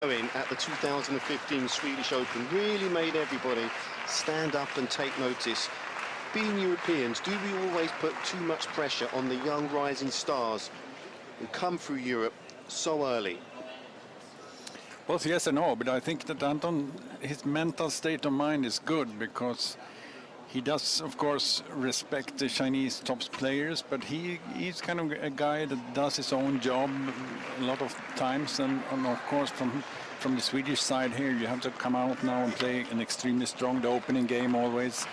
At the 2015 Swedish Open really made everybody stand up and take notice. Being Europeans, do we always put too much pressure on the young rising stars who come through Europe so early? Both yes and no, but I think that Anton, his mental state of mind is good because he does, of course, respect the Chinese top players, but he's kind of a guy that does his own job a lot of times, and of course from the Swedish side here, you have to come out now and play an extremely strong. The opening game always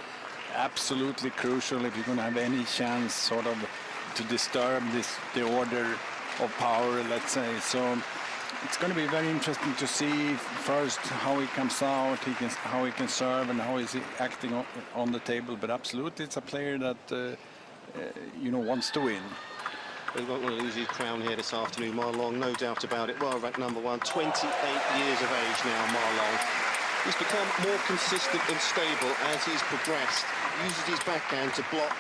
absolutely crucial if you're going to have any chance sort of to disturb the order of power, let's say. So it's going to be very interesting to see first how he comes out, how he can serve, and how is he acting on the table. But absolutely, it's a player that wants to win. He won't want to lose his crown here this afternoon, Marlon, no doubt about it. Well ranked number one, 28 years of age now, Marlon. He's become more consistent and stable as he's progressed. Uses his backhand to block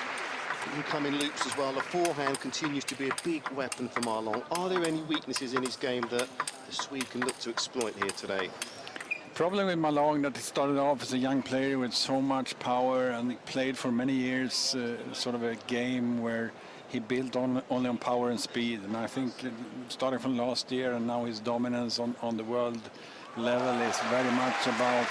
incoming loops as well. The forehand continues to be a big weapon for Marlon. Are there any weaknesses in his game that the Swede can look to exploit here today? Problem with Malong that he started off as a young player with so much power, and he played for many years sort of a game where he built only on power and speed. And I think starting from last year and now his dominance on the world level is very much about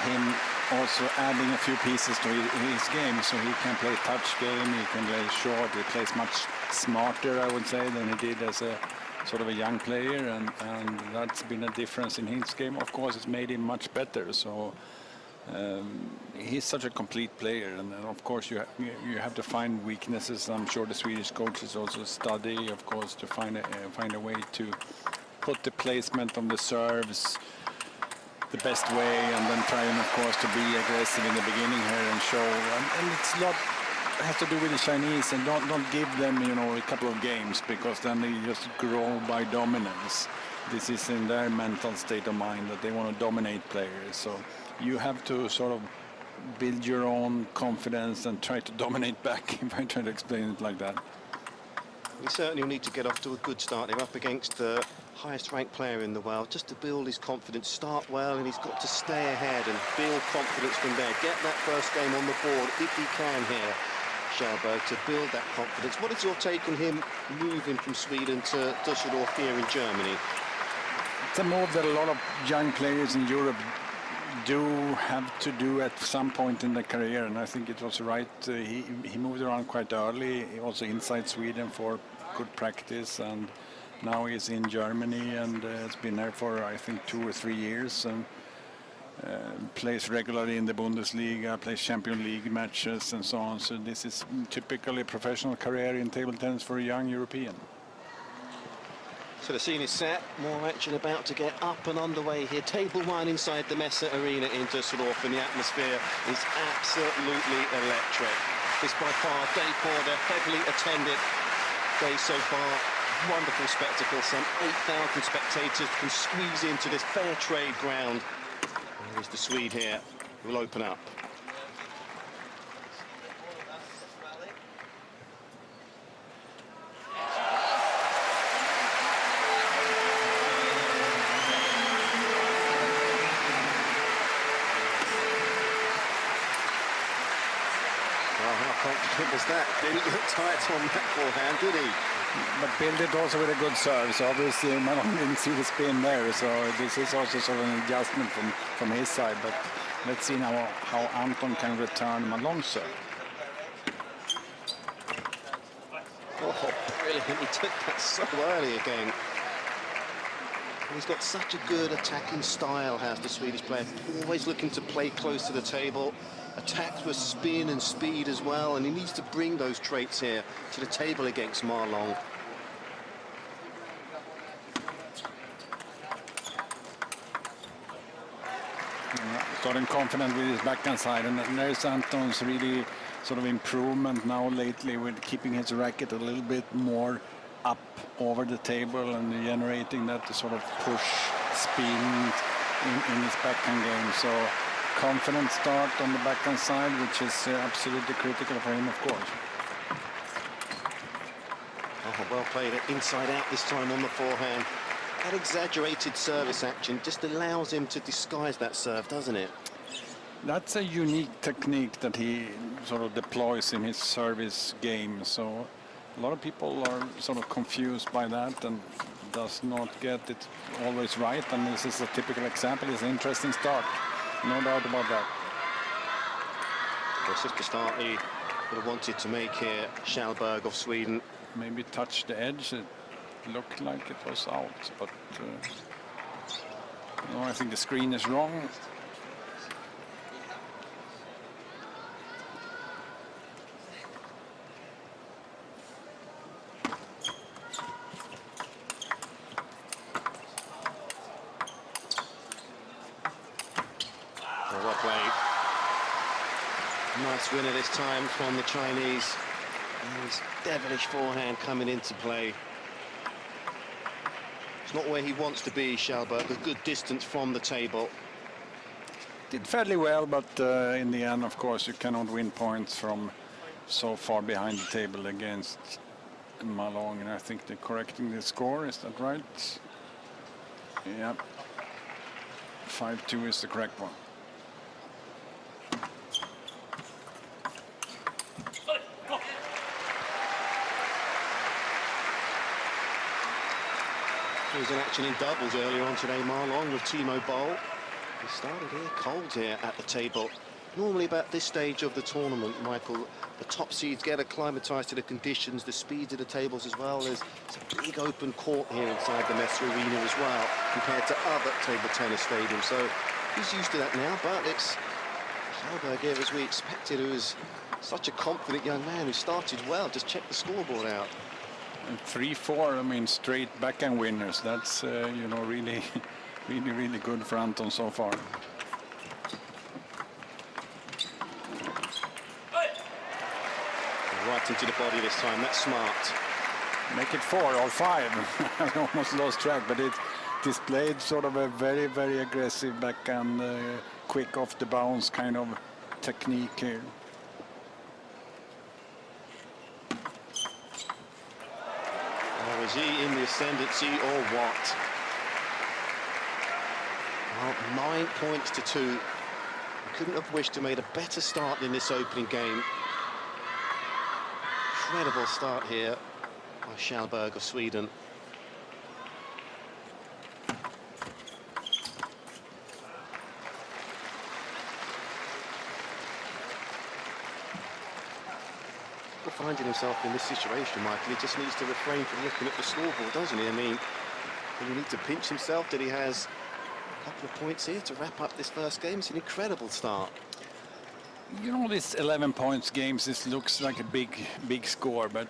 him also adding a few pieces to his game, so he can play touch game, he can play short, he plays much smarter, I would say, than he did as a sort of a young player, and that's been a difference in his game. Of course, it's made him much better, so he's such a complete player, and of course you have to find weaknesses. I'm sure the Swedish coaches also study, of course, to find a way to put the placement on the serves the best way, and then trying, of course, to be aggressive in the beginning here and show. And it's a lot has to do with the Chinese, and don't give them a couple of games, because then they just grow by dominance. This is in their mental state of mind that they want to dominate players. So you have to sort of build your own confidence and try to dominate back, if I try to explain it like that. We certainly need to get off to a good start. They're up against the highest ranked player in the world, just to build his confidence, start well, and he's got to stay ahead and build confidence from there. Get that first game on the board if he can here, Kallberg, to build that confidence. What is your take on him moving from Sweden to Düsseldorf here in Germany? It's a move that a lot of young players in Europe do have to do at some point in their career, and I think it was right. He moved around quite early, also inside Sweden for good practice, and now he's in Germany and has been there for, I think, 2 or 3 years, and plays regularly in the Bundesliga, plays Champions League matches and so on. So this is typically a professional career in table tennis for a young European. So the scene is set, more action about to get up and underway here. Table one inside the Messe Arena in Düsseldorf, and the atmosphere is absolutely electric. It's by far day 4, they're heavily attended day so far. Wonderful spectacle, some 8,000 spectators can squeeze into this fair trade ground. Here's the Swede here, who will open up. Confident was that? Didn't look tight on that forehand, did he? But built it also with a good serve, so obviously Malone didn't see the spin there, so this is also sort of an adjustment from his side. But let's see now how Anton can return Malone's serve. Oh, brilliant. He took that so early again. He's got such a good attacking style, has the Swedish player. Always looking to play close to the table. Attacks with spin and speed as well, and he needs to bring those traits here to the table against Marlon. Starting confident with his backhand side, and there's Anton's really sort of improvement now lately with keeping his racket a little bit more up over the table and generating that sort of push spin in his backhand game. So confident start on the backhand side, which is absolutely critical for him, of course. Oh, well played it inside out this time on the forehand. That exaggerated service action just allows him to disguise that serve, doesn't it? That's a unique technique that he sort of deploys in his service game. So a lot of people are sort of confused by that and does not get it always right. And this is a typical example. It's an interesting start. No doubt about that. Well, just the start he would have wanted to make here, Kallberg of Sweden. Maybe touched the edge. It looked like it was out, but no, I think the screen is wrong. Well played. Nice winner this time from the Chinese. And his devilish forehand coming into play. It's not where he wants to be, Kallberg. A good distance from the table. Did fairly well, but in the end, of course, you cannot win points from so far behind the table against Malong. And I think they're correcting the score. Is that right? Yeah. 5-2 is the correct one. There was an action in doubles earlier on today, Marlon with Timo Boll. He started here cold here at the table. Normally about this stage of the tournament, Michael, the top seeds get acclimatized to the conditions, the speed of the tables as well. There's a big open court here inside the Messe Arena as well, compared to other table tennis stadiums. So he's used to that now, but it's Kallberg here as we expected, who is such a confident young man who started well. Just check the scoreboard out. And 3-4, I mean, straight backhand winners. That's, you know, really, really good for Anton so far. Right into the body this time. That's smart. Make it 4 or 5. I almost lost track, but it displayed sort of a very, very aggressive backhand, quick off the bounce kind of technique here. Oh, is he in the ascendancy or what? Well, 9 points to 2. Couldn't have wished to made a better start in this opening game. Incredible start here by Kallberg of Sweden. Finding himself in this situation, Michael, he just needs to refrain from looking at the scoreboard, doesn't he? I mean, he needs to pinch himself that he has a couple of points here to wrap up this first game. It's an incredible start. You know, this 11 points games, this looks like a big score, but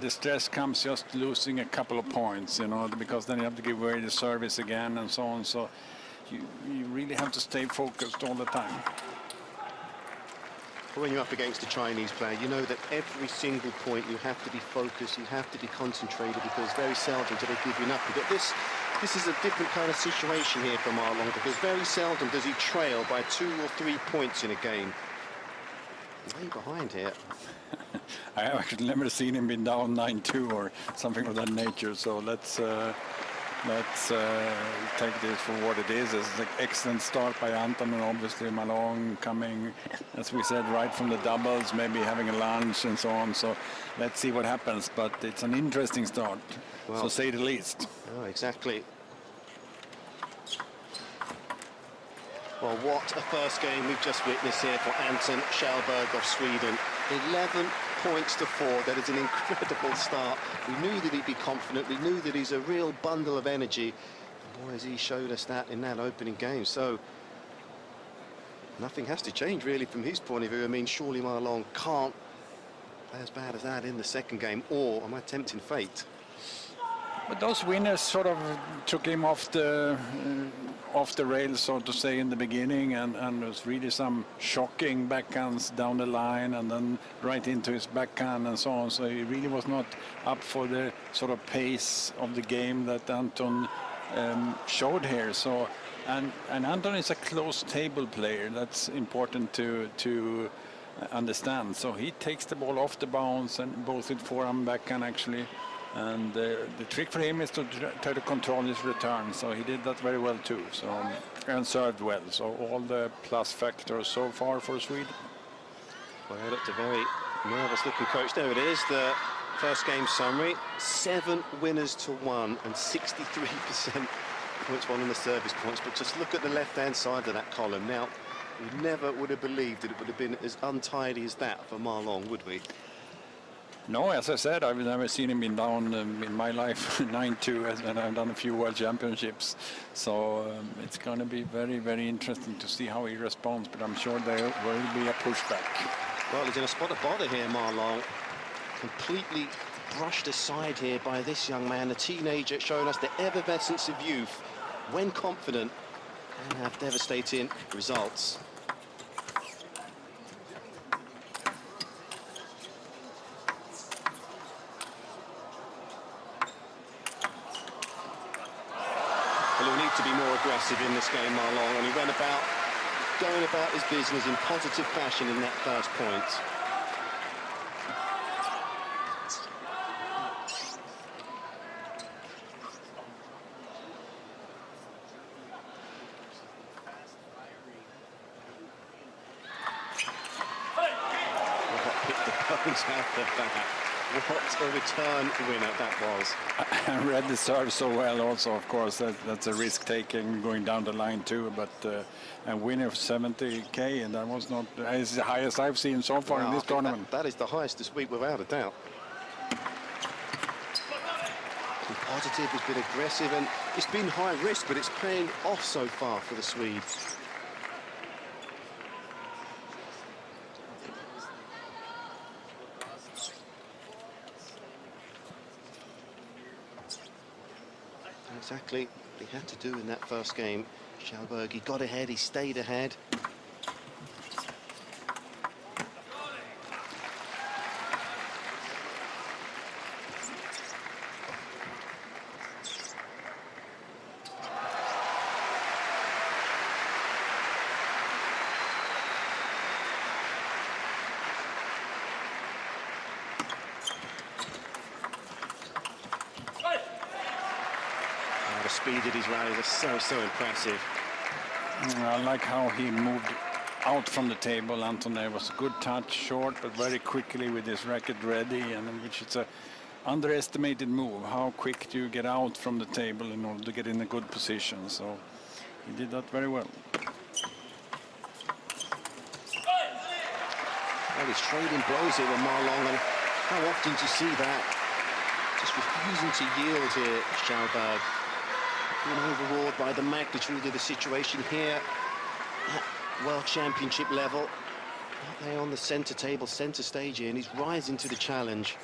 the stress comes just losing a couple of points, you know, because then you have to give away the service again and so on. So you really have to stay focused all the time. When you're up against a Chinese player, you know that every single point you have to be focused, you have to be concentrated, because very seldom do they give you enough. But this is a different kind of situation here for Marlon, because very seldom does he trail by 2 or 3 points in a game. Way behind here. I have actually never seen him been down 9-2 or something of that nature. So let's take this for what it is. It's an excellent start by Anton, and obviously Malong coming, as we said, right from the doubles, maybe having a lunch and so on. So let's see what happens. But it's an interesting start, well, to say the least. Oh, exactly. Well, what a first game we've just witnessed here for Anton Kallberg of Sweden. 11 points to 4. That is an incredible start. We knew that he'd be confident. We knew that he's a real bundle of energy. And boy, has he showed us that in that opening game. So nothing has to change really from his point of view. I mean, surely Marlon can't play as bad as that in the second game, or am I tempting fate? But those winners sort of took him off the rails, so to say, in the beginning, and there was really some shocking backhands down the line, and then right into his backhand and so on. So he really was not up for the sort of pace of the game that Anton showed here. So, and Anton is a close table player. That's important to understand. So he takes the ball off the bounce, and both with forehand and backhand actually. And the trick for him is to try to control his return, so he did that very well too. So and served well. So all the plus factors so far for Sweden. Well, he looked a very nervous-looking coach. There it is, the first game summary. 7 winners to 1 and 63% points won on the service points. But just look at the left-hand side of that column. Now, we never would have believed that it would have been as untidy as that for Ma Long, would we? No, as I said, I've never seen him been down in my life 9-2, and I've done a few World Championships. So it's going to be very, very interesting to see how he responds. But I'm sure there will be a pushback. Well, he's in a spot of bother here, Ma Long. Completely brushed aside here by this young man, a teenager, showing us the effervescence of youth when confident and have devastating results. Well, he'll need to be more aggressive in this game, Ma Long, and he went about going about his business in positive fashion in that first point. Picked the bones out of that. What a return winner that was. I read the serve so well also, of course. That's a risk-taking going down the line too, but a winner of 70K, and that was not as the highest I've seen so far in this tournament. That is the highest this week, without a doubt. Been positive, it's been aggressive, and it's been high risk, but it's paying off so far for the Swedes. Exactly what he had to do in that first game. Kallberg, he got ahead, he stayed ahead. The speed of his rally was so impressive. I like how he moved out from the table. Anton, there was a good touch, short, but very quickly with his racket ready, and which is a underestimated move. How quick do you get out from the table in order to get in a good position? So he did that very well. Well, he's trading blows here with Ma Long, and how often do you see that? Just refusing to yield here, Kallberg. Being overawed by the magnitude of the situation here at World Championship level. Out there on the centre table, centre stage here, and he's rising to the challenge.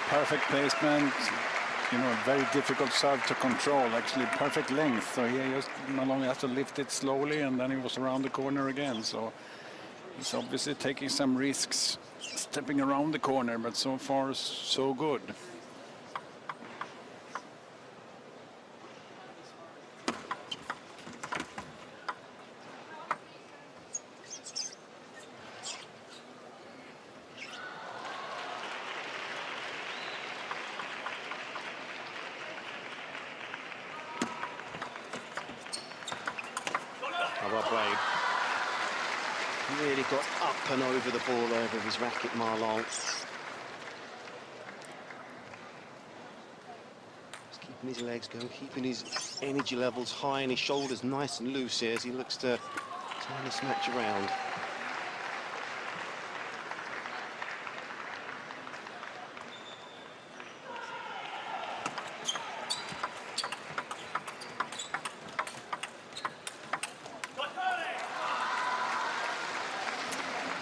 Perfect placement. You know, very difficult serve to control, actually perfect length. So he just not only has to lift it slowly, and then he was around the corner again. So he's obviously taking some risks stepping around the corner, but so far so good. Well played. Really got up and over the ball there with his racket, Ma Long. Just keeping his legs going, keeping his energy levels high and his shoulders nice and loose here as he looks to turn this match around.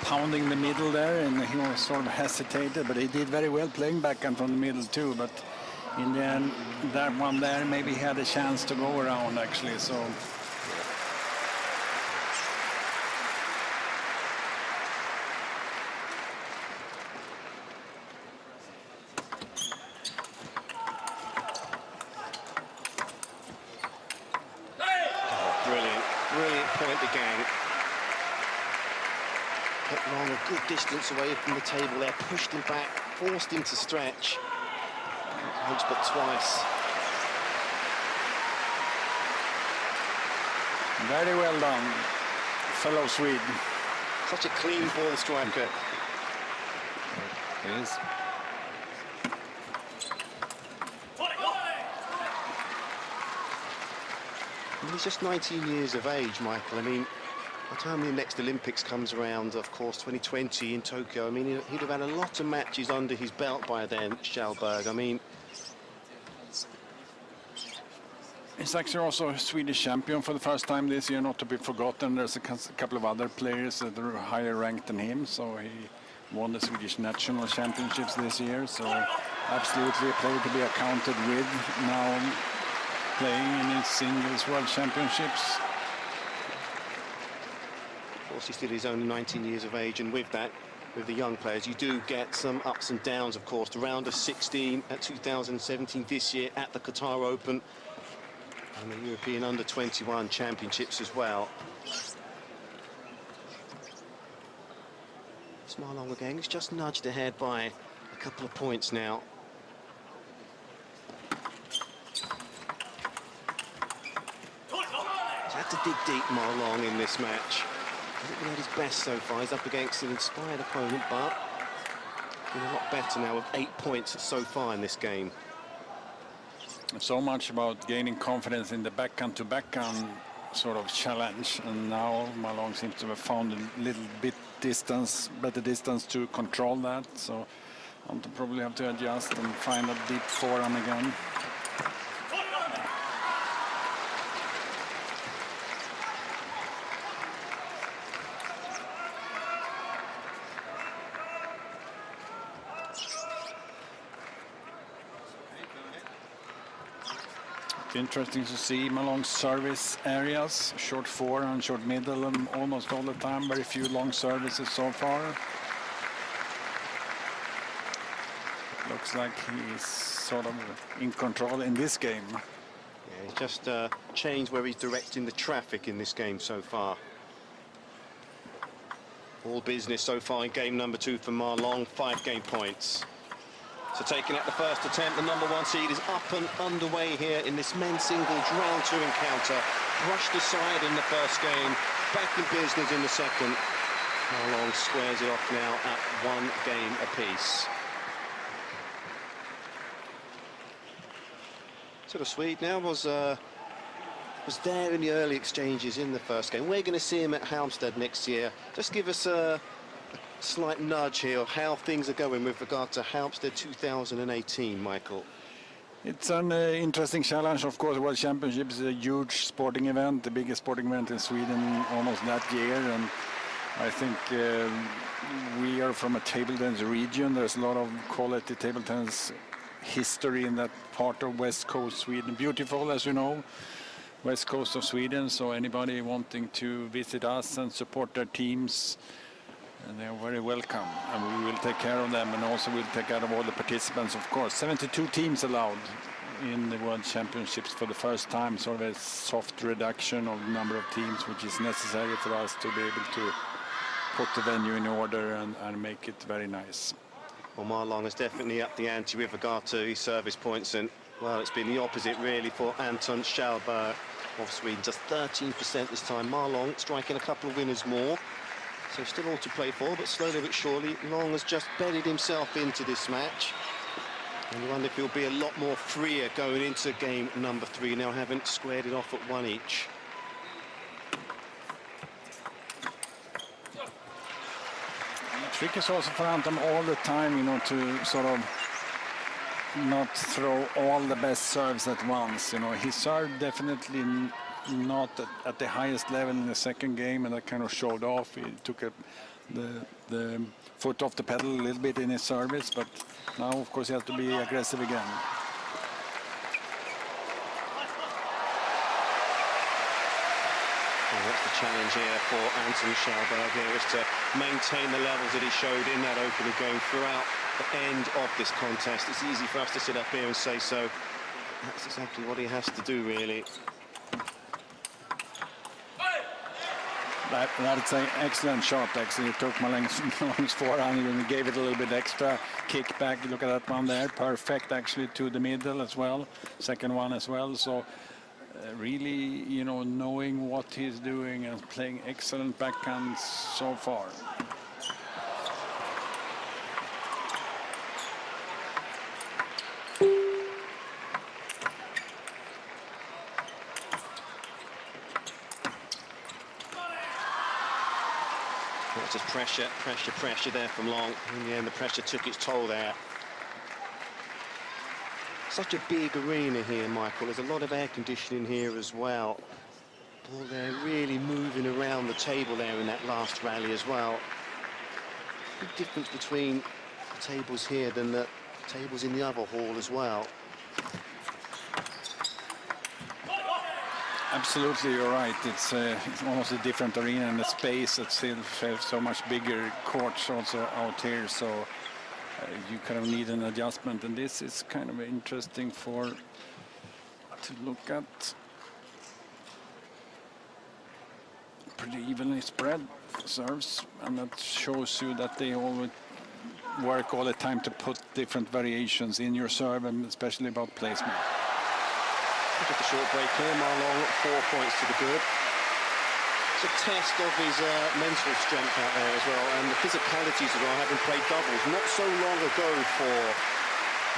Pounding the middle there, and he was sort of hesitated, but he did very well playing backhand from the middle too. But in the end, that one there, maybe he had a chance to go around actually. So went the gang. Kept Long a good distance away from the table there, pushed him back, forced him to stretch. Not once but twice. Very well done, fellow Swede. Such a clean ball striker. It is. And he's just 19 years of age, Michael. I mean, by the time the next Olympics comes around, of course, 2020 in Tokyo, I mean, he'd have had a lot of matches under his belt by then, Kallberg. I mean, he's actually also a Swedish champion for the first time this year, not to be forgotten. There's a couple of other players that are higher ranked than him, so he won the Swedish national championships this year, so absolutely a player to be accounted with now playing in his singles world championships. of course, he still is only 19 years of age, and with that, with the young players, you do get some ups and downs, of course. The round of 16 at 2017 this year at the Qatar Open, and the European Under-21 Championships as well. Marlong again, he's just nudged ahead by a couple of points now. He's had to dig deep, Marlong, in this match. Hasn't been at his best so far. He's up against an inspired opponent, but doing a lot better now with 8 points so far in this game. So much about gaining confidence in the backhand to backhand sort of challenge, and now Marlong seems to have found a little bit better distance to control that, so I'll probably have to adjust and find a deep forehand again. It's interesting to see Marlong's service areas, short forehand, short middle, and almost all the time very few long services so far. Looks like he's sort of in control in this game. Yeah, he's just changed where he's directing the traffic in this game so far. All business so far in game number 2 for Marlong, 5 game points. So taking out the first attempt, the number 1 seed is up and underway here in this men's singles round 2 encounter. Brushed aside in the first game, back in business in the second. Marlong squares it off now at 1 game apiece. So the Swede now was there in the early exchanges in the first game. We're going to see him at Halmstad next year. Just give us a slight nudge here of how things are going with regard to Halmstad 2018, Michael. It's an interesting challenge, of course. World Championship is a huge sporting event, the biggest sporting event in Sweden almost that year, and I think we are from a table tennis region. There's a lot of quality table tennis history in that part of West Coast Sweden. Beautiful, as you know, West Coast of Sweden, so anybody wanting to visit us and support their teams, and they are very welcome, and we will take care of them, and also we'll take care of all the participants, of course. 72 teams allowed in the World Championships for the first time, sort of a soft reduction of the number of teams, which is necessary for us to be able to put the venue in order and make it very nice. Well, Marlong has definitely upped the ante with regard to his service points, and, well, it's been the opposite, really, for Anton Kallberg of Sweden. Just 13% this time. Marlong striking a couple of winners more. So still all to play for, but slowly but surely, Long has just bedded himself into this match. And you wonder if he'll be a lot more freer going into game number 3, now having squared it off at 1 each. The trick is also for Anton all the time, you know, to sort of not throw all the best serves at once. You know, he served definitely not at the highest level in the second game, and that kind of showed off. He took the foot off the pedal a little bit in his service, but now, of course, he has to be aggressive again. Well, that's the challenge here for Anton Kallberg here, is to maintain the levels that he showed in that opening game throughout the end of this contest. It's easy for us to sit up here and say so. That's exactly what he has to do, really. That's an excellent shot, actually. He took Malong's forehand and gave it a little bit extra kick back. Look at that one there. Perfect, actually, to the middle as well. Second one as well. So really, you know, knowing what he's doing and playing excellent backhands so far. Lots of pressure there from Long. In the end, the pressure took its toll there. Such a big arena here, Michael. There's a lot of air conditioning here as well. Ball there really moving around the table there in that last rally as well. Big difference between the tables here than the tables in the other hall as well. Absolutely, you're right. It's almost a different arena, and the space it's still so much bigger courts also out here. So you kind of need an adjustment, and this is kind of interesting to look at. Pretty evenly spread serves, and that shows you that they always work all the time to put different variations in your serve, and especially about placement. Just a short break here. Marlon, 4 points to the good. It's a test of his mental strength out there as well, and the physicalities as well, having played doubles not so long ago for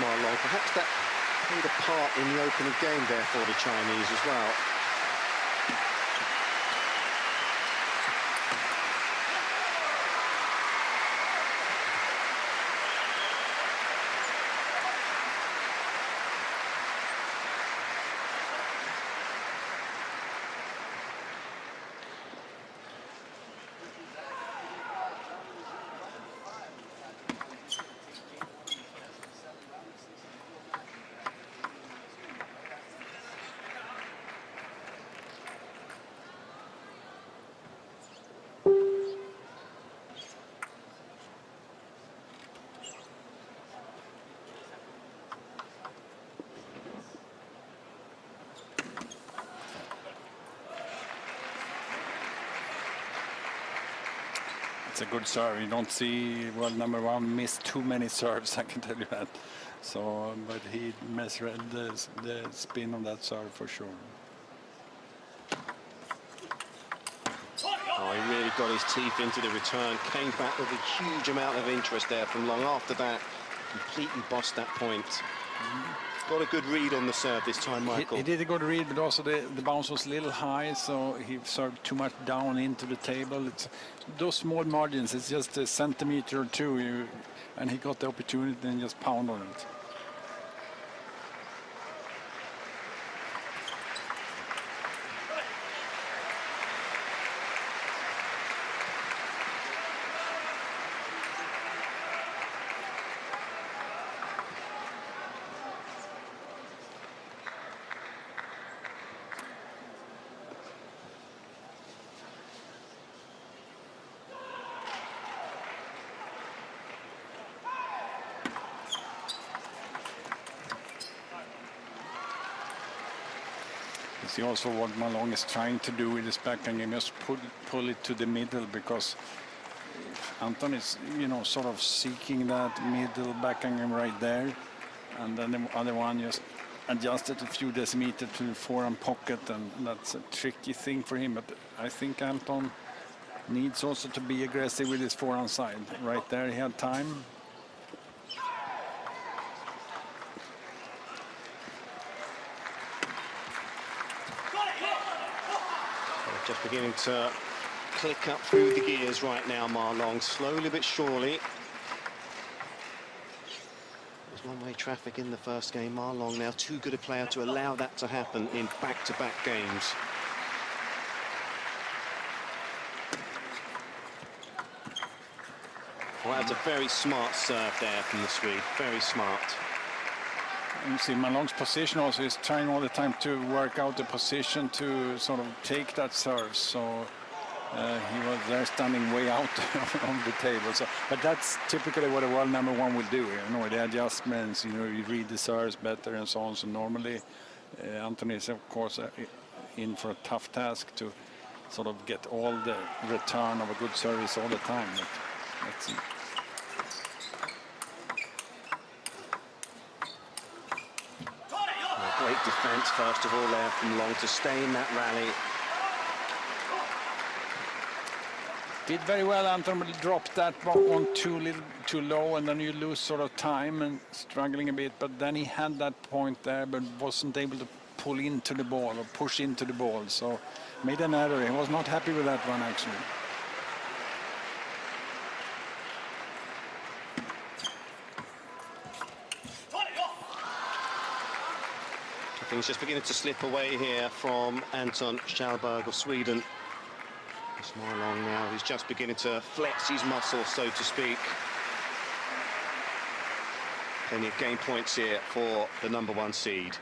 Marlon. Perhaps that played a part in the opening game there for the Chinese as well. It's a good serve. You don't see world number one miss too many serves, I can tell you that. So, but he misread the spin of that serve for sure. Oh, he really got his teeth into the return. Came back with a huge amount of interest there from Long. After that, completely bossed that point. Got a good read on the serve this time, Michael. He did a good read, but also the bounce was a little high, so he served too much down into the table. It's those small margins. It's just a centimeter or two, and he got the opportunity and just pound on it. See also what Malong is trying to do with his backhand game, just pull it to the middle, because Anton is, you know, sort of seeking that middle backhand game right there, and then the other one just adjusted a few decimeters to the forehand pocket, and that's a tricky thing for him. But I think Anton needs also to be aggressive with his forehand side. Right there, he had time. Just beginning to click up through the gears right now, Marlon, slowly but surely. There's one-way traffic in the first game. Marlon now too good a player to allow that to happen in back-to-back games. Well, that's a very smart serve there from the Swede, very smart. You see Malong's position also is trying all the time to work out the position to sort of take that serve. So he was there standing way out on the table. So, but that's typically what a world number one will do. You know, the adjustments, you know, you read the serves better and so on. So normally Anthony is, of course, in for a tough task to sort of get all the return of a good service all the time. But let's see. Great defence, first of all, there from Long to stay in that rally. Did very well, Anton, but dropped that one too low, and then you lose sort of time and struggling a bit. But then he had that point there, but wasn't able to pull into the ball or push into the ball. So made an error. He was not happy with that one, actually. Things just beginning to slip away here from Anton Kallberg of Sweden. It's Marlon now, he's just beginning to flex his muscle, so to speak. Plenty of game points here for the #1 seed.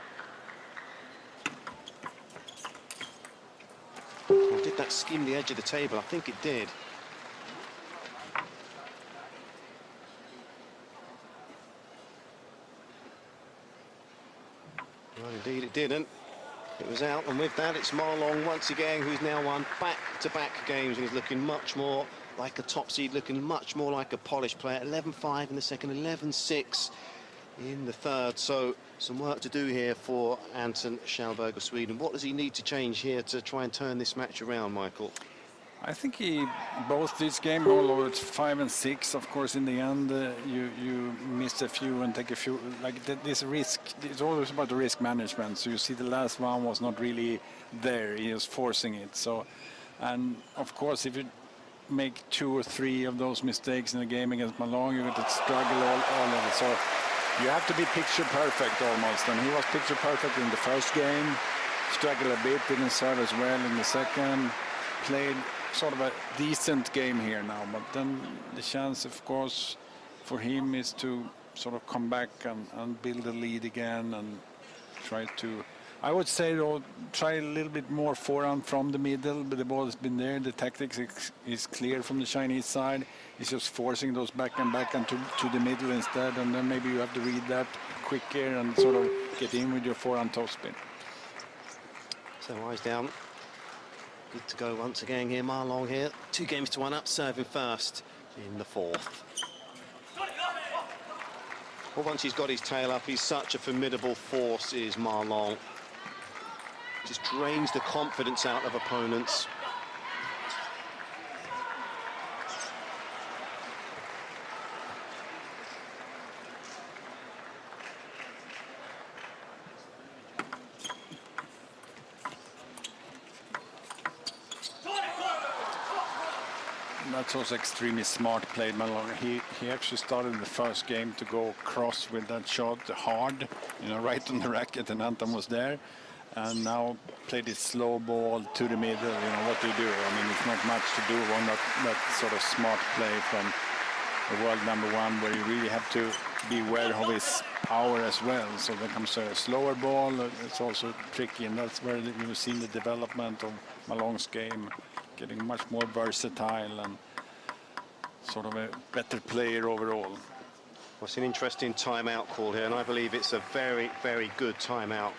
Oh, did that skim the edge of the table? I think it did. Well, indeed it didn't. It was out, and with that, it's Marlon once again, who's now won back-to-back games, and he's looking much more like a top seed, looking much more like a polished player. 11-5 in the second, 11-6 in the third. So some work to do here for Anton Kallberg of Sweden. What does he need to change here to try and turn this match around, Michael? I think he both this game, although it's 5 and 6, of course, in the end you miss a few and take a few. Like this risk, it's always about the risk management. So you see, the last one was not really there; he was forcing it. So, and of course, if you make 2 or 3 of those mistakes in a game against Malone, you're going to struggle all of it. So you have to be picture perfect almost, and he was picture perfect in the first game. Struggled a bit, didn't serve as well in the second. Played sort of a decent game here now, but then the chance, of course, for him is to sort of come back and build a lead again and try to, I would say, though, try a little bit more forehand from the middle, but the ball has been there. The tactics is clear from the Chinese side. He's just forcing those back and to the middle instead, and then maybe you have to read that quicker and sort of get in with your forehand topspin. So eyes down. Good to go once again here, Marlon here. 2 games to 1 up, serving first in the 4th. Well, once he's got his tail up, he's such a formidable force, is Marlon. Just drains the confidence out of opponents. That's also extremely smart played, Malone. He actually started the first game to go cross with that shot hard, right on the racket, and Anton was there. And now played his slow ball to the middle. What do you do? I mean, it's not much to do on that sort of smart play from the world #1, where you really have to be aware of his power as well. So there comes a slower ball. It's also tricky, and that's where you've seen the development of Malone's game, getting much more versatile and sort of a better player overall. Well, it's an interesting timeout call here, and I believe it's a very, very good timeout.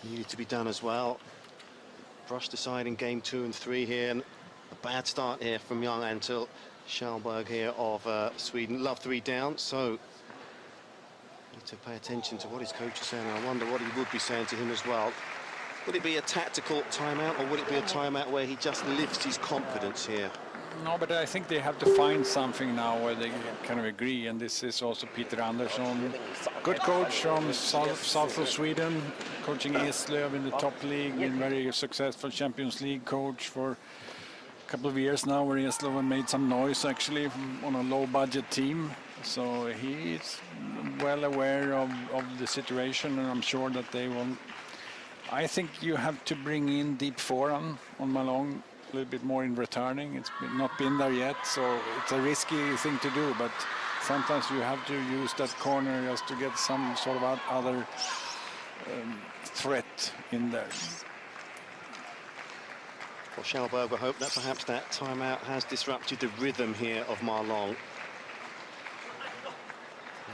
Needed to be done as well. Brushed aside in game 2 and 3 here, and a bad start here from young Anton Kallberg here of Sweden. Love 3 down, so need to pay attention to what his coach is saying. I wonder what he would be saying to him as well. Would it be a tactical timeout, or would it be a timeout where he just lifts his confidence here? No, but I think they have to find something now where they kind of agree, and this is also Peter Andersson, good coach from south of Sweden, coaching Eslöv in the top league, been very successful Champions League coach for a couple of years now, where Eslöv made some noise actually on a low-budget team. So he's well aware of the situation, and I'm sure that they will. I think you have to bring in deep forehand on Malone, a little bit more in returning. It's not been there yet, so it's a risky thing to do, but sometimes you have to use that corner just to get some sort of other threat in there. Well, Kallberg will hope that perhaps that timeout has disrupted the rhythm here of Marlon.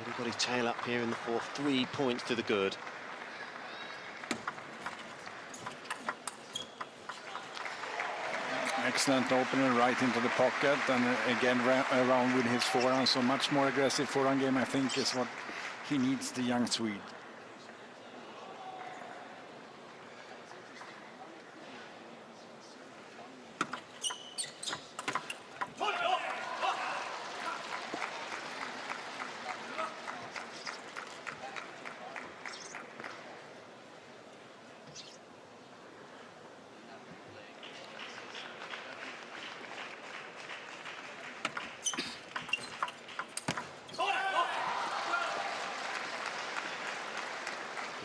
He's got his tail up here in the 4th, 3 points to the good. Excellent opener right into the pocket, and again around with his forehand. So much more aggressive forehand game, I think, is what he needs, the young Swede.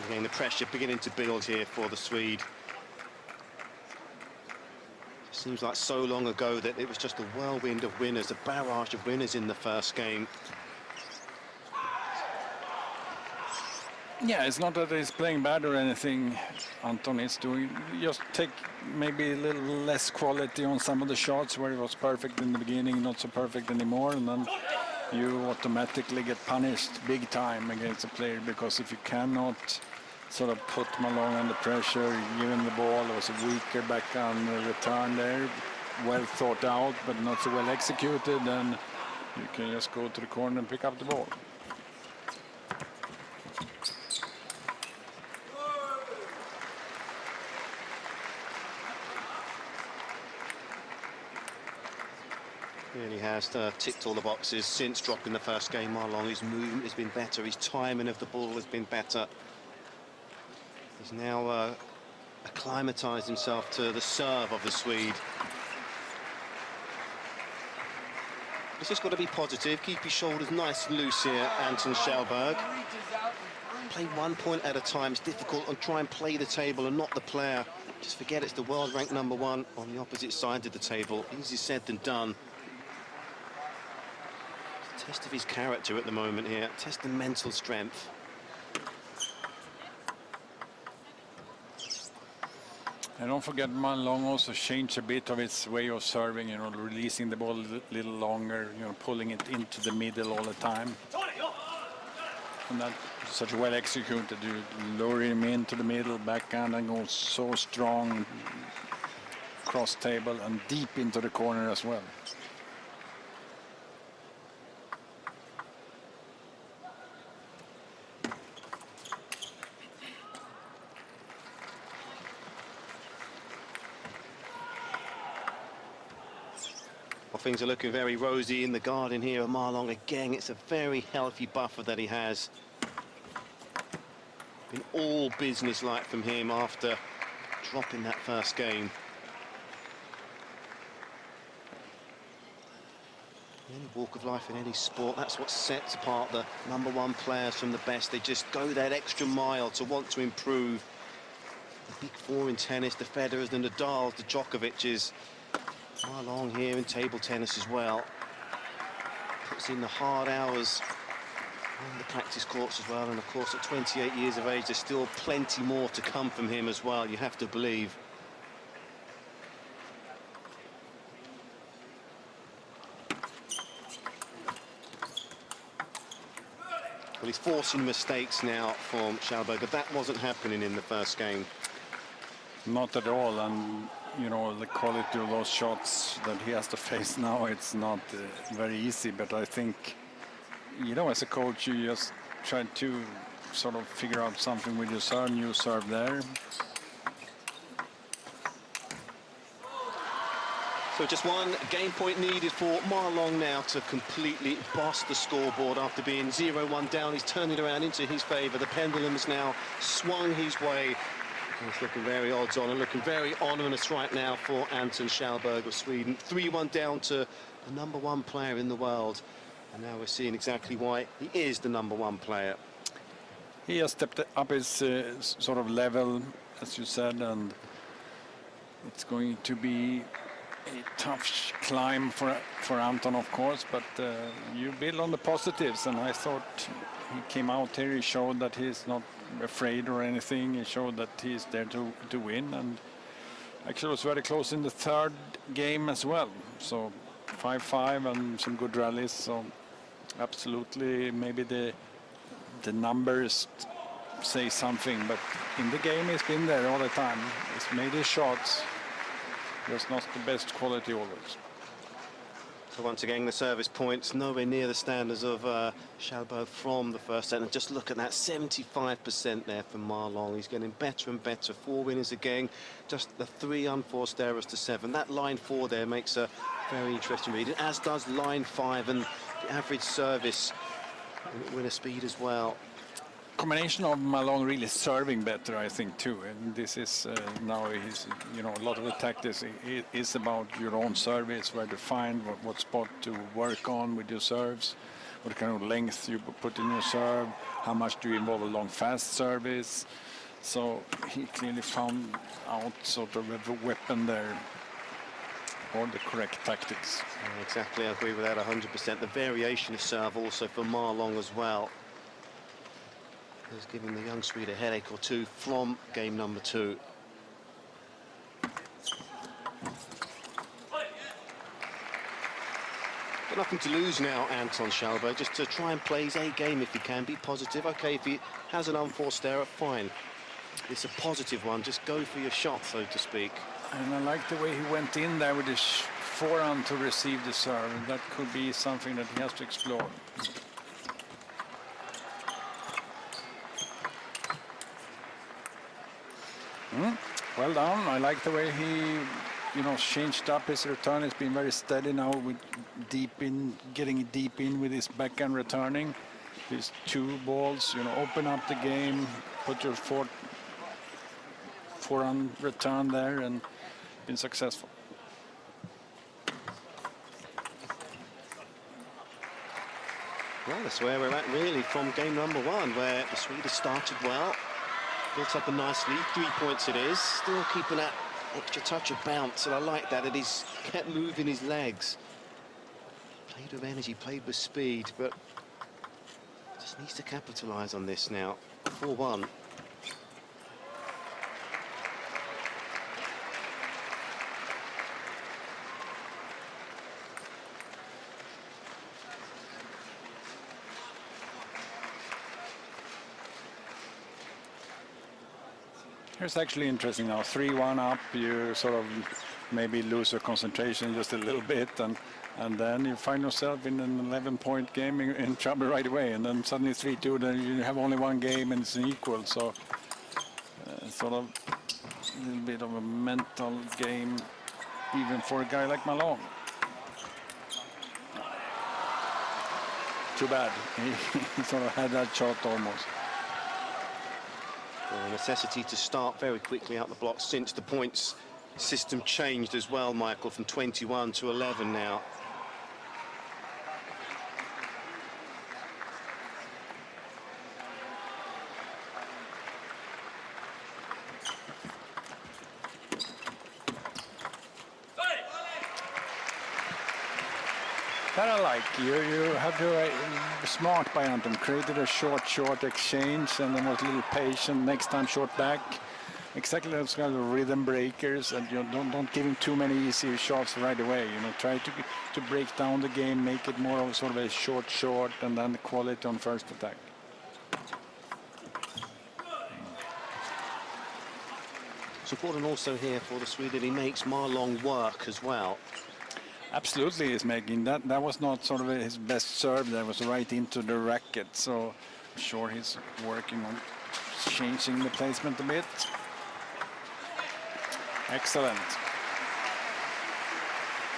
Again, the pressure beginning to build here for the Swede. Seems like so long ago that it was just a whirlwind of winners, a barrage of winners in the first game. Yeah, it's not that he's playing bad or anything. Anton is doing, just take maybe a little less quality on some of the shots where it was perfect in the beginning, not so perfect anymore, and then you automatically get punished big time against a player, because if you cannot sort of put Malone under pressure, given the ball, it was a weaker backhand return there, well thought out but not so well executed, then you can just go to the corner and pick up the ball. Really has ticked all the boxes since dropping the first game. Marlon, his movement has been better, his timing of the ball has been better. He's now acclimatized himself to the serve of the Swede. He's just got to be positive, keep his shoulders nice and loose here, Anton Kallberg. Play 1 point at a time, it's difficult, and try and play the table and not the player. Just forget it's the world ranked #1 on the opposite side of the table. Easier said than done. Test of his character at the moment here, test of mental strength. And don't forget, Malone also changed a bit of his way of serving, you know, releasing the ball a little longer, you know, pulling it into the middle all the time. And that's such well executed. You lower him into the middle, backhand, and go so strong cross table and deep into the corner as well. Well, things are looking very rosy in the garden here at Marlon. Again, it's a very healthy buffer that he has. Been all business-like from him after dropping that first game. In any walk of life, in any sport, that's what sets apart the #1 players from the best. They just go that extra mile to want to improve. The big four in tennis, the Federers, the Nadals, the Djokovic's. Marlon here in table tennis as well. Puts in the hard hours on the practice courts as well, and of course at 28 years of age there's still plenty more to come from him as well, you have to believe. Well, he's forcing mistakes now from Kallberg, but that wasn't happening in the first game. Not at all, and you know, the quality of those shots that he has to face now, it's not very easy, but I think, you know, as a coach, you just try to sort of figure out something with your serve, new serve there. So just one game point needed for Marlon now to completely boss the scoreboard after being 0-1 down. He's turned it around into his favour. The pendulum has now swung his way. It's looking very odds on and looking very onerous right now for Anton Kallberg of Sweden. 3-1 down to the #1 player in the world. And now we're seeing exactly why he is the #1 player. He has stepped up his sort of level, as you said, and it's going to be a tough climb for Anton, of course, but you build on the positives, and I thought he came out here, he showed that he's not afraid or anything. He showed that he's there to win, and actually was very close in the third game as well. So 5-5 and some good rallies. So absolutely, maybe the numbers say something, but in the game he's been there all the time. He's made his shots. Just not the best quality always. So once again, the service points nowhere near the standards of Kallberg from the first set. And just look at that, 75% there from Ma Long. He's getting better and better. 4 winners again, just the 3 unforced errors to 7. That line 4 there makes a very interesting read, as does line 5 and the average service winner speed as well. Combination of Malone really serving better, I think, too. And this is now he's, you know, a lot of the tactics is about your own service, where to find what spot to work on with your serves, what kind of length you put in your serve, how much do you involve a long fast service. So he clearly found out sort of a weapon there, or the correct tactics. Yeah, exactly, I agree with that 100%. The variation of serve also for Ma Long as well is giving the young Swede a headache or two from game number 2. Got nothing to lose now, Anton Kallberg, just to try and play his A game if he can, be positive. Okay, if he has an unforced error, fine. It's a positive one, just go for your shot, so to speak. And I like the way he went in there with his forehand to receive the serve. That could be something that he has to explore. Well done. I like the way he, you know, changed up his return. It's been very steady now with getting deep in with his backhand returning. These 2 balls, you know, open up the game, put your forehand return there, and been successful. Well, that's where we're at really from game number 1, where the Swedes started well. Built up a nice lead, 3 points it is. Still keeping that extra touch of bounce, and I like that he's kept moving his legs. Played with energy, played with speed, but just needs to capitalise on this now. 4-1. Here's actually interesting now. 3-1 up, you sort of maybe lose your concentration just a little bit, and then you find yourself in an 11-point game in trouble right away, and then suddenly 3-2, then you have only 1 game and it's an equal. So sort of a little bit of a mental game, even for a guy like Malone. Too bad. He sort of had that shot almost. Well, a necessity to start very quickly out the block since the points system changed as well, Michael, from 21 to 11 now. That I like. You have to smart by Anton. Created a short exchange, and then was a little patient. Next time short back. Exactly those kind of rhythm breakers, and you don't give him too many easy shots right away. You know, try to break down the game, make it more of sort of a short, and then the quality on first attack. It's important also here for the Swede that he makes Ma Long work as well. Absolutely, he's making that. That was not sort of his best serve. That was right into the racket. So I'm sure he's working on changing the placement a bit. Excellent.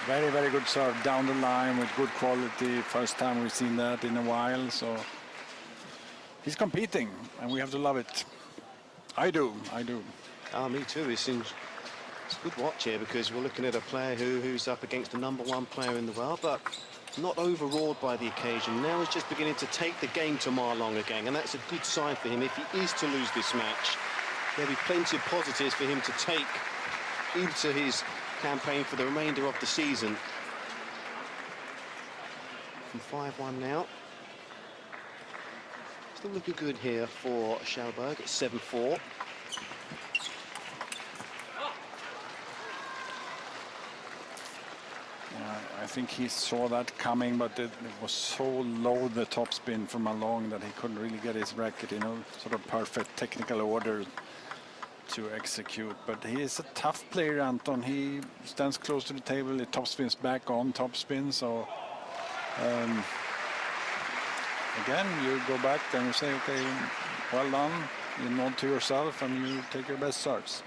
Very, very good serve down the line with good quality. First time we've seen that in a while. So he's competing, and we have to love it. I do. Me too. It's a good watch here, because we're looking at a player who's up against the #1 player in the world, but not overawed by the occasion. Now he's just beginning to take the game to Ma Long again, and that's a good sign for him if he is to lose this match. There'll be plenty of positives for him to take into his campaign for the remainder of the season. From 5-1 now. Still looking good here for Kallberg at 7-4. I think he saw that coming, but it was so low, the topspin from Malone, that he couldn't really get his racket, you know, sort of perfect technical order to execute. But he is a tough player, Anton. He stands close to the table. He top spins back on top spin. So again, you go back and you say, okay, well done. You nod to yourself and you take your best serves.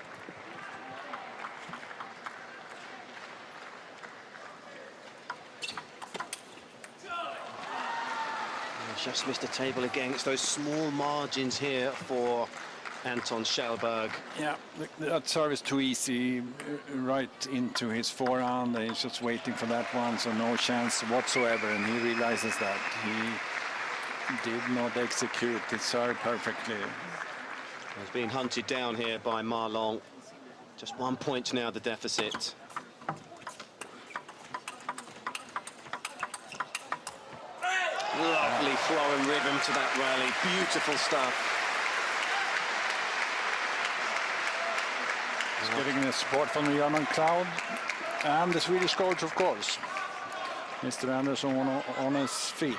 Just missed the table again. It's those small margins here for Anton Kallberg. Yeah, that serve is too easy, right into his forehand. He's just waiting for that one, so no chance whatsoever. And he realizes that he did not execute his serve perfectly. He's being hunted down here by Ma Long. Just 1 point now, the deficit. Lovely flowing rhythm to that rally. Beautiful stuff. He's getting the support from the German crowd and the Swedish coach, of course. Mr. Andersson on his feet.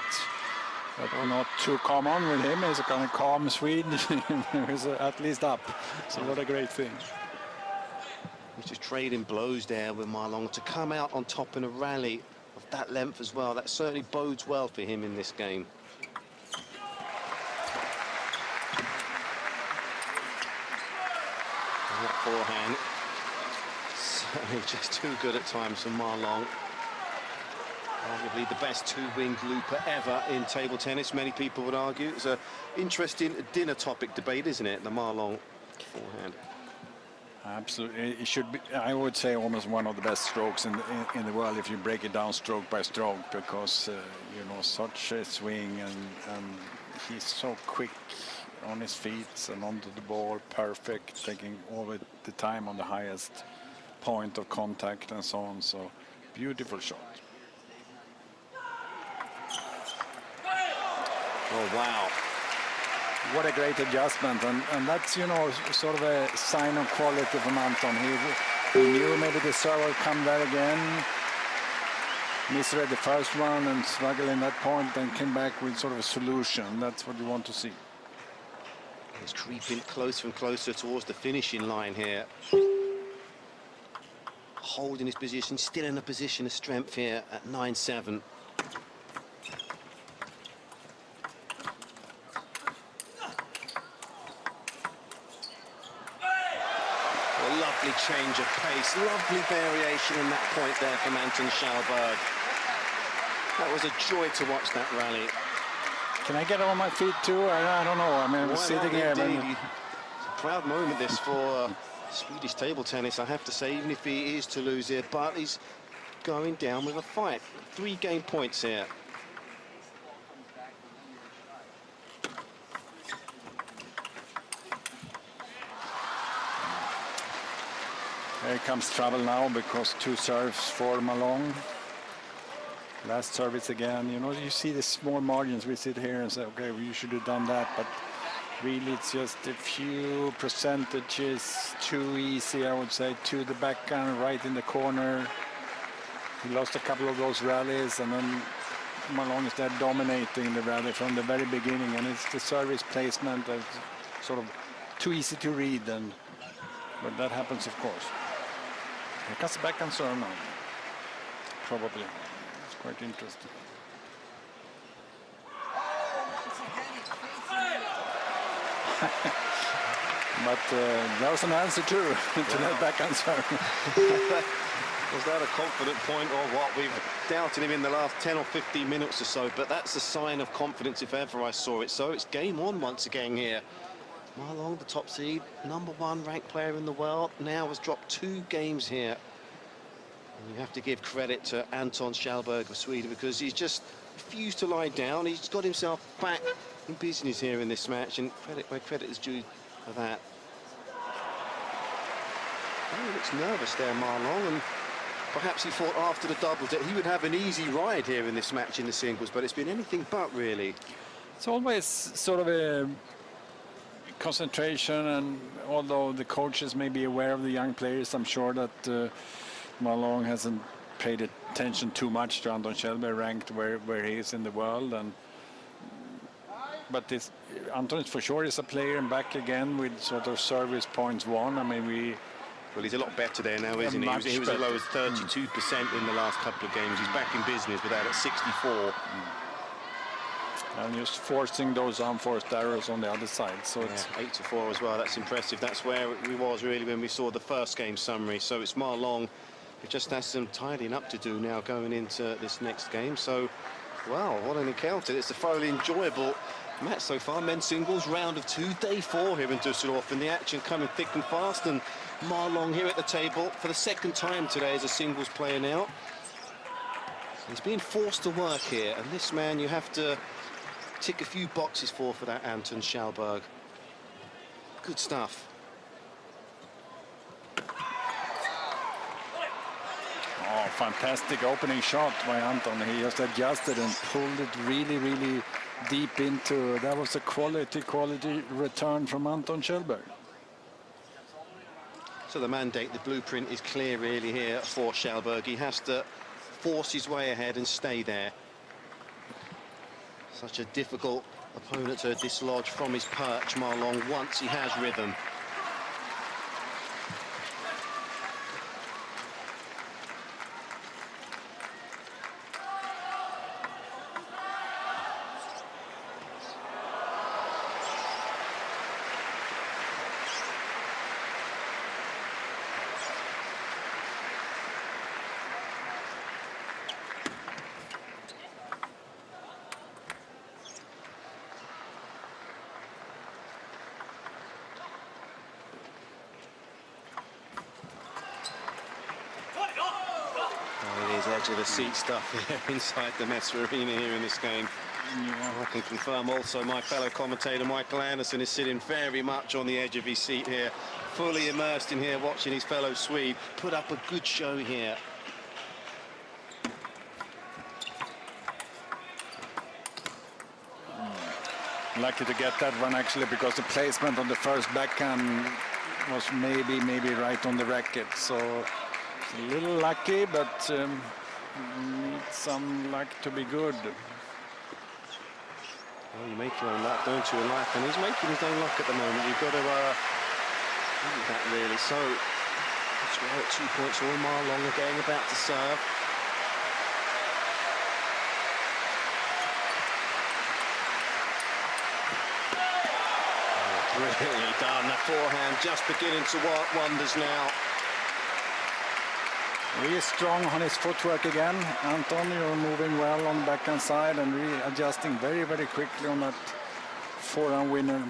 But not too common with him. He's a kind of calm Swede. He's at least up. So what a great thing. He's just trading blows there with Ma Long to come out on top in a rally of that length as well. That certainly bodes well for him in this game. And that forehand, certainly just too good at times for Ma Long. Arguably the best two-winged looper ever in table tennis, many people would argue. It's an interesting dinner topic debate, isn't it? The Ma Long forehand. Absolutely, it should be. I would say almost one of the best strokes in the world if you break it down stroke by stroke, because you know, such a swing and he's so quick on his feet and onto the ball, perfect, taking all the time on the highest point of contact and so on. So beautiful shot. Oh wow. What a great adjustment, and that's, you know, sort of a sign of quality from Anton. He knew maybe the serve would come there again, misread the first one and struggled in that point, then came back with sort of a solution. That's what you want to see. He's creeping closer and closer towards the finishing line here. Holding his position, still in a position of strength here at 9-7. Lovely change of pace, lovely variation in that point there from Anton Kallberg. That was a joy to watch that rally. Can I get on my feet too? I don't know. I mean, I'm sitting here. It's a proud moment this for Swedish table tennis, I have to say, even if he is to lose here, but he's going down with a fight. 3 game points here. Here comes trouble now, because 2 serves for Malone. Last service again. You know, you see the small margins. We sit here and say, okay, well, you should have done that, but really it's just a few percentages too easy, I would say, to the backhand right in the corner. He lost a couple of those rallies, and then Malone is there dominating the rally from the very beginning, and it's the service placement that's sort of too easy to read, but that happens, of course. He cuts back and serve now. Probably. It's quite interesting. But there was an answer too to that backhand serve. Was that a confident point or what? We've doubted him in the last 10 or 15 minutes or so, but that's a sign of confidence if ever I saw it. So it's game on once again here. Ma Long, the top seed, #1 ranked player in the world, now has dropped 2 games here. And you have to give credit to Anton Kallberg of Sweden, because he's just refused to lie down. He's got himself back in business here in this match, and credit where credit is due for that. Oh, he looks nervous there, Ma Long, and perhaps he thought after the double that he would have an easy ride here in this match in the singles, but it's been anything but, really. It's always sort of a concentration, and although the coaches may be aware of the young players, I'm sure that Malone hasn't paid attention too much to Anton Kallberg, ranked where he is in the world, and but this Anton is for sure is a player and back again with sort of service points won. I mean, well, he's a lot better there now, isn't he? He was as low as 32% in the last couple of games. He's back in business with that at 64. And just forcing those unforced errors on the other side. So it's 8-4 as well. That's impressive. That's where we was really when we saw the first game summary. So it's Ma Long who just has some tidying up to do now going into this next game. So, wow, what an encounter. It's a thoroughly enjoyable match so far. Men's singles round of 2, day 4 here in Düsseldorf, and the action coming thick and fast. And Ma Long here at the table for the second time today as a singles player now. He's being forced to work here, and this man you have to tick a few boxes for that Anton Kallberg. Good stuff. Oh, fantastic opening shot by Anton. He just adjusted and pulled it really, really deep into. That was a quality return from Anton Kallberg. So the mandate, the blueprint is clear really here for Kallberg. He has to force his way ahead and stay there. Such a difficult opponent to dislodge from his perch, Ma Long, once he has rhythm. Edge of the seat stuff here inside the Messe Arena here in this game. I can confirm also my fellow commentator Michael Anderson is sitting very much on the edge of his seat here, fully immersed in here watching his fellow Swede put up a good show here. Lucky to get that one actually, because the placement on the first backhand was maybe right on the racket, so it's a little lucky, but needs some luck to be good. Well, you make your own luck, don't you, in life? And he's making his own luck at the moment. You've got to think that really. So that's where at 2 points all. Ma Long again about to serve. Oh, brilliantly done. That forehand just beginning to work wonders now. Really strong on his footwork again. Anton, you're moving well on the backhand side and really adjusting very quickly on that forehand winner.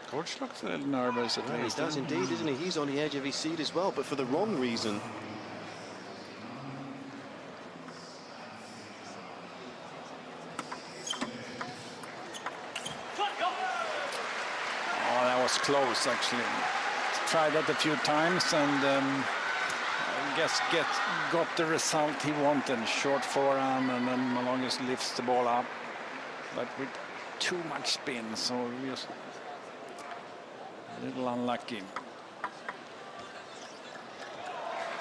Coach looks a little nervous at least. He does indeed, isn't he? He's on the edge of his seat as well, but for the wrong reason. Oh, that was close actually. Tried that a few times and I guess got the result he wanted. Short forehand, and then Ma Long just lifts the ball up, but with too much spin, so just a little unlucky.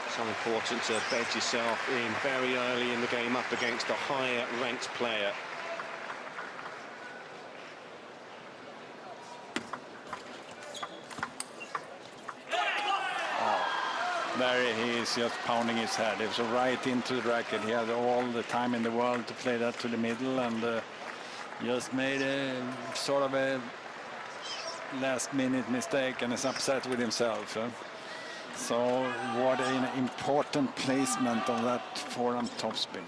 So important to bed yourself in very early in the game up against a higher ranked player. There he is, just pounding his head. It was right into the racket. He had all the time in the world to play that to the middle, and just made a sort of a last-minute mistake and is upset with himself. So what an important placement of that forehand topspin.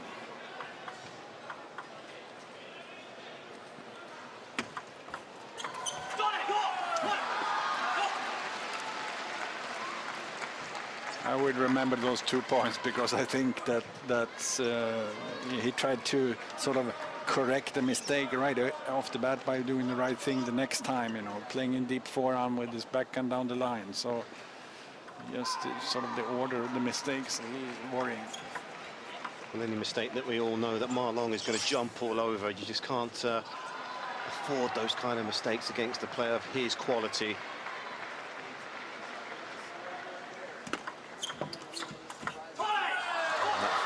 I would remember those 2 points, because I think that's he tried to sort of correct the mistake right off the bat by doing the right thing the next time, you know, playing in deep forehand with his backhand down the line. So just sort of the order of the mistakes, a little worrying. Well, any mistake that we all know that Ma Long is going to jump all over. You just can't afford those kind of mistakes against a player of his quality.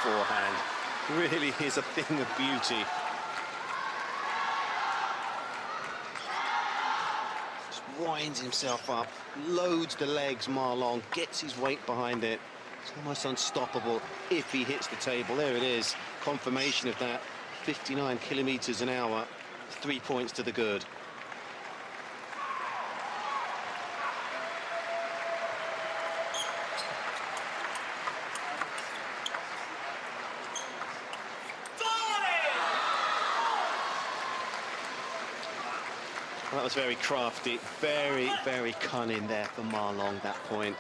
Forehand really is a thing of beauty. winds himself up, loads the legs, Ma Long, gets his weight behind it. It's almost unstoppable if he hits the table. There it is, confirmation of that. 59 kilometers an hour, 3 points to the good. That was very crafty, very, very cunning there for Ma Long, that point.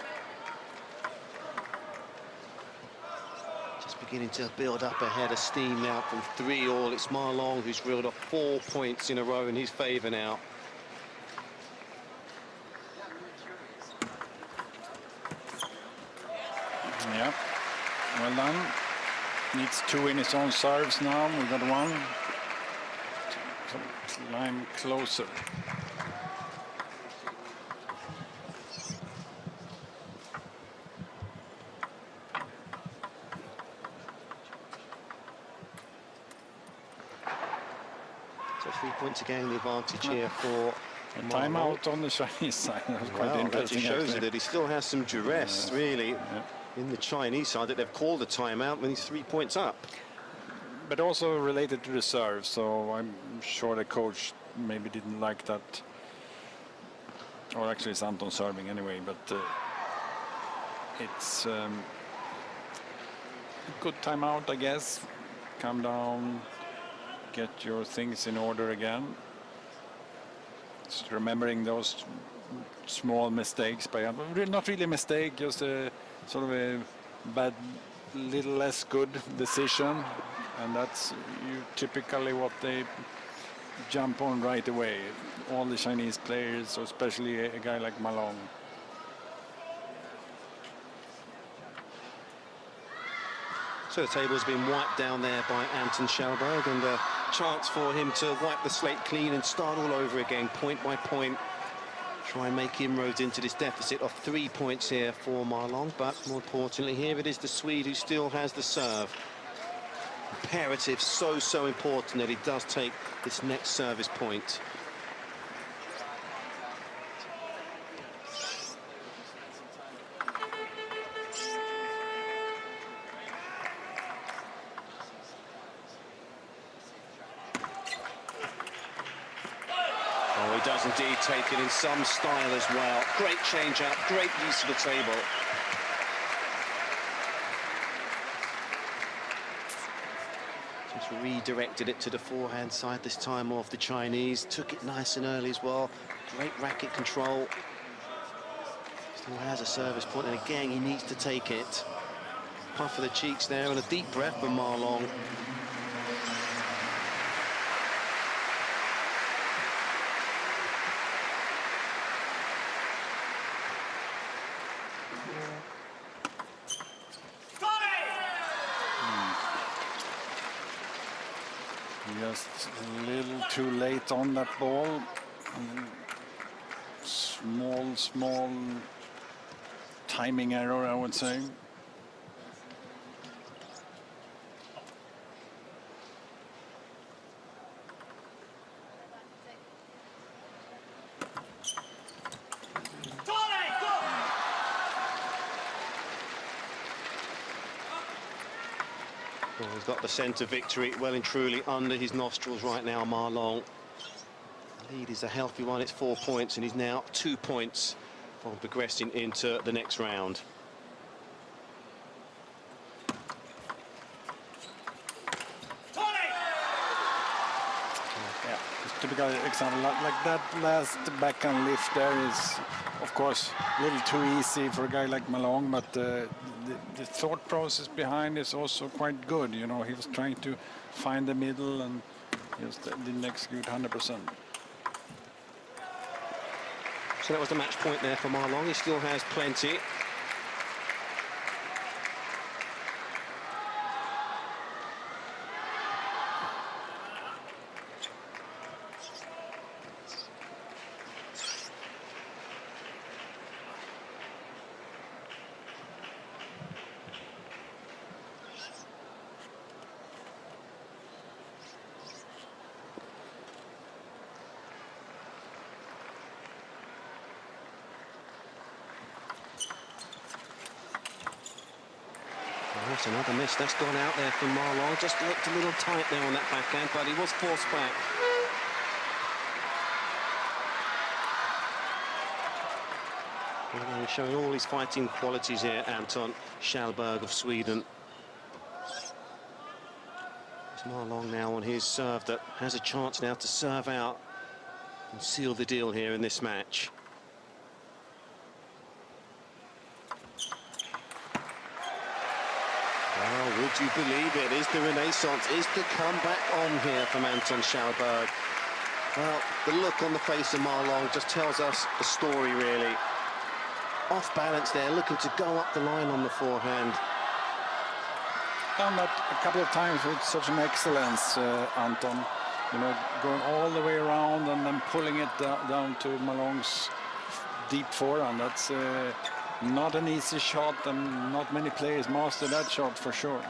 Just beginning to build up a head of steam now from 3-all. It's Ma Long who's reeled off 4 points in a row in his favour now. Yeah, well done. Needs 2 in his own serves now. We got 1. Climb closer. So 3 points again, the advantage here for a timeout on the Chinese side. That was quite interesting. That just shows you that he still has some duress, really, Yeah. in the Chinese side, that they've called a timeout when he's 3 points up. But also related to the serve, so I'm sure the coach maybe didn't like that. Or actually it's Anton serving anyway, but it's a good timeout, I guess. Calm down, get your things in order again. Just remembering those small mistakes by not really a mistake, just a sort of a bad, little less good decision. And that's typically what they jump on right away. All the Chinese players, especially a guy like Ma Long. So the table's been wiped down there by Anton Kallberg, and a chance for him to wipe the slate clean and start all over again, point by point. Try and make inroads into this deficit of 3 points here for Ma Long, but more importantly here it is the Swede who still has the serve. Imperative, so important that he does take this next service point. Oh, he does indeed take it in some style as well. Great change up, great use of the table. Just redirected it to the forehand side this time off the Chinese. Took it nice and early as well. Great racket control. Still has a service point, and again he needs to take it. Puff of the cheeks there and a deep breath from Ma Long. Just a little too late on that ball. Small timing error, I would say. Well, he's got the centre victory well and truly under his nostrils right now, Ma Long. The lead is a healthy one, it's 4 points, and he's now 2 points from progressing into the next round. Yeah, it's typical example like that last backhand lift there is, of course, a little too easy for a guy like Ma Long, but the thought process behind is also quite good. You know, he was trying to find the middle and just didn't execute 100%. So that was the match point there for Ma Long. He still has plenty. That's another miss. That's gone out there from Marlon. Just looked a little tight there on that backhand, but he was forced back. Well, he's showing all his fighting qualities here, Anton Kallberg of Sweden. It's Marlon now on his serve that has a chance now to serve out and seal the deal here in this match. Well, would you believe it? Is the renaissance, is the comeback on here from Anton Kallberg? Well, the look on the face of Marlon just tells us the story, really. Off balance there, looking to go up the line on the forehand. Done that a couple of times with such an excellence, Anton. You know, going all the way around and then pulling it down to Marlon's deep forehand. That's not an easy shot, and not many players master that shot for sure.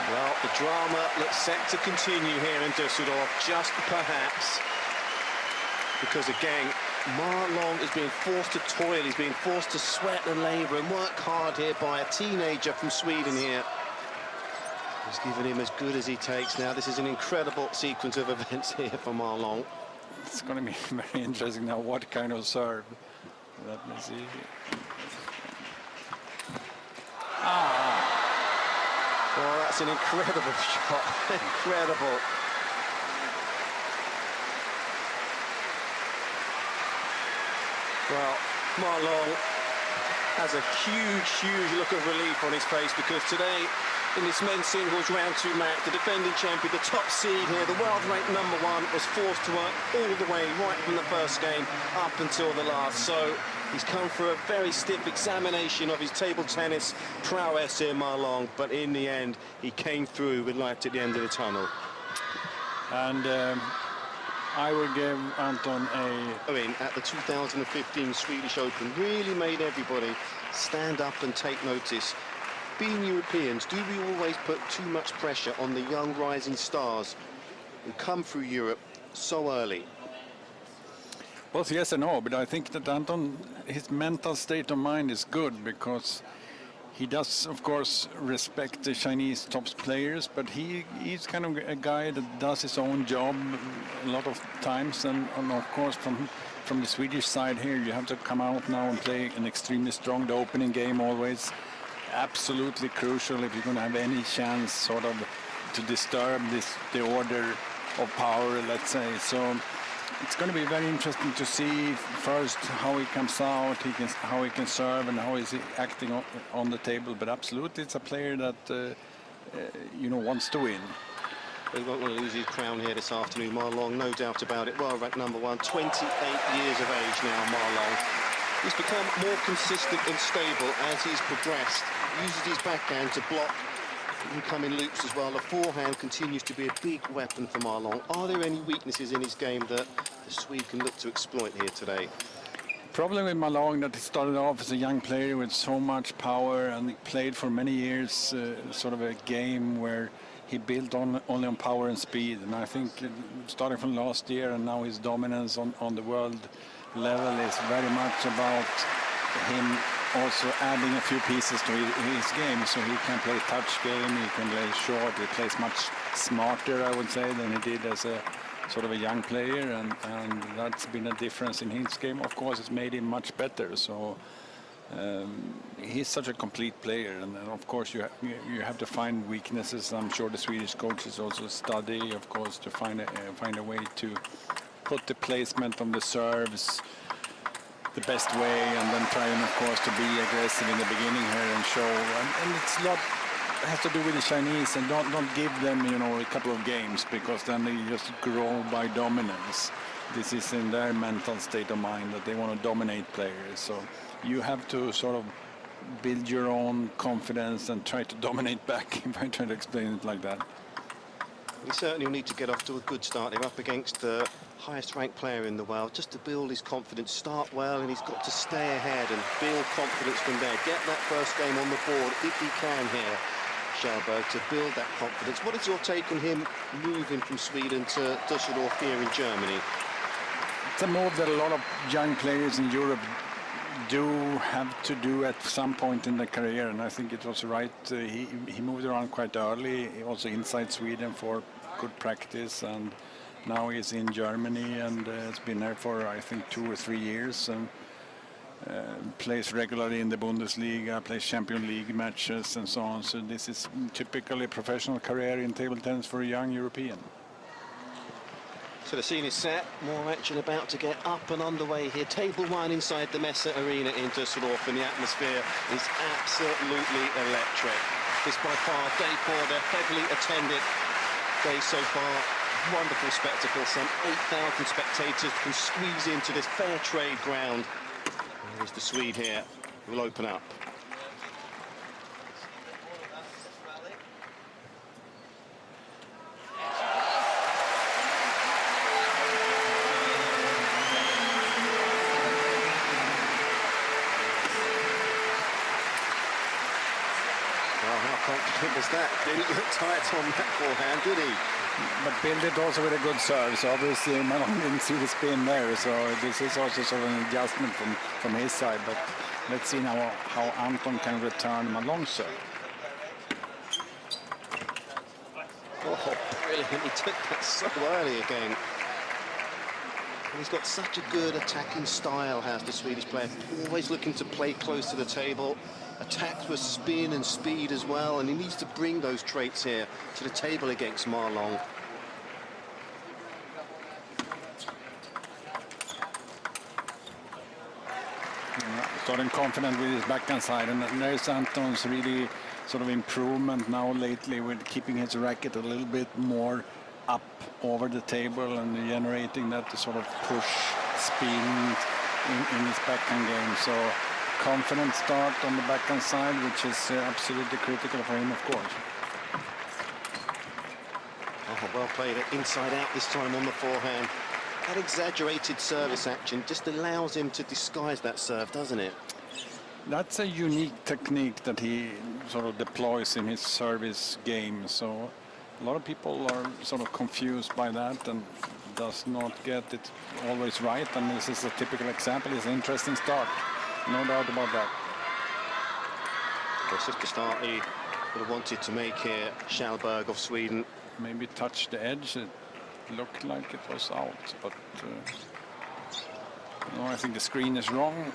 Well, the drama looks set to continue here in Düsseldorf, just perhaps because, again, Marlon is being forced to toil, he's being forced to sweat and labour and work hard here by a teenager from Sweden here. He's given him as good as he takes now. This is an incredible sequence of events here for Marlon. It's going to be very interesting now what kind of serve. Let me see. Well, that's an incredible shot. Incredible. Well, Marlon has a huge look of relief on his face, because today, in this men's singles round 2 match, the defending champion, the top seed here, the world ranked #1, was forced to work all the way right from the first game up until the last. So he's come for a very stiff examination of his table tennis prowess here, Marlon, but in the end, he came through with light at the end of the tunnel. And I would give Anton at the 2015 Swedish Open, really made everybody stand up and take notice. Being Europeans, do we always put too much pressure on the young rising stars who come through Europe so early? Well, yes and no, but I think that Anton, his mental state of mind is good, because he does, of course, respect the Chinese top players, but he's kind of a guy that does his own job a lot of times, and of course from the Swedish side here, you have to come out now and play an extremely strong, the opening game always absolutely crucial if you're going to have any chance sort of to disturb the order of power, let's say. So it's going to be very interesting to see first how he comes out, how he can serve, and how is he acting on the table. But absolutely, it's a player that wants to win. He won't want to lose his crown here this afternoon, Marlon, no doubt about it. World ranked #1, 28 years of age now, Marlon. He's become more consistent and stable as he's progressed. Uses his backhand to block incoming loops as well. The forehand continues to be a big weapon for Marlon. Are there any weaknesses in his game that the Swede can look to exploit here today? Problem with Marlon that he started off as a young player with so much power, and he played for many years sort of a game where he built only on power and speed. And I think starting from last year and now his dominance on the world level is very much about him also adding a few pieces to his game, so he can play touch game, he can play short, he plays much smarter, I would say, than he did as a sort of a young player, and that's been a difference in his game. Of course, it's made him much better, so he's such a complete player, and of course you have to find weaknesses. I'm sure the Swedish coaches also study, of course, to find a way to put the placement on the serves the best way, and then trying, of course, to be aggressive in the beginning here and show. And it's a lot has to do with the Chinese, and don't give them, a couple of games, because then they just grow by dominance. This is in their mental state of mind that they want to dominate players. So you have to sort of build your own confidence and try to dominate back, if I try to explain it like that. He certainly will need to get off to a good start. They're up against the highest ranked player in the world, just to build his confidence, start well, and he's got to stay ahead and build confidence from there. Get that first game on the board if he can here. Kallberg to build that confidence. What is your take on him moving from Sweden to Düsseldorf here in Germany? It's a move that a lot of young players in Europe do have to do at some point in their career, and I think it was right. He moved around quite early, also inside Sweden for good practice, and now he's in Germany and has been there for I think 2 or 3 years, and plays regularly in the Bundesliga, plays Champions League matches and so on. So this is typically a professional career in table tennis for a young European. So the scene is set, more action about to get up and underway here. Table 1 inside the Messe Arena in Düsseldorf, and the atmosphere is absolutely electric. This by far day 4, they're heavily attended day so far. Wonderful spectacle, some 8,000 spectators can squeeze into this fair trade ground. There's the Swede here, who will open up. Confident was that? Didn't look tight on that forehand, did he? But built it also with a good serve, so obviously Malone didn't see the spin there, so this is also sort of an adjustment from his side, but let's see now how Anton can return Malone's serve. Oh, brilliant, he took that so early again. And he's got such a good attacking style, has the Swedish player, always looking to play close to the table. Attacks with spin and speed as well, and he needs to bring those traits here to the table against Marlon. Starting confident with his backhand side, and there's Anton's really sort of improvement now lately with keeping his racket a little bit more up over the table and generating that sort of push spin in his backhand game. So confident start on the backhand side, which is absolutely critical for him, of course. Oh, well played it inside out this time on the forehand. That exaggerated service action just allows him to disguise that serve, doesn't it? That's a unique technique that he sort of deploys in his service game. So a lot of people are sort of confused by that and does not get it always right. And this is a typical example. It's an interesting start. No doubt about that. Well, such a start he would have wanted to make here, Kallberg of Sweden. Maybe touched the edge. It looked like it was out, but no, I think the screen is wrong.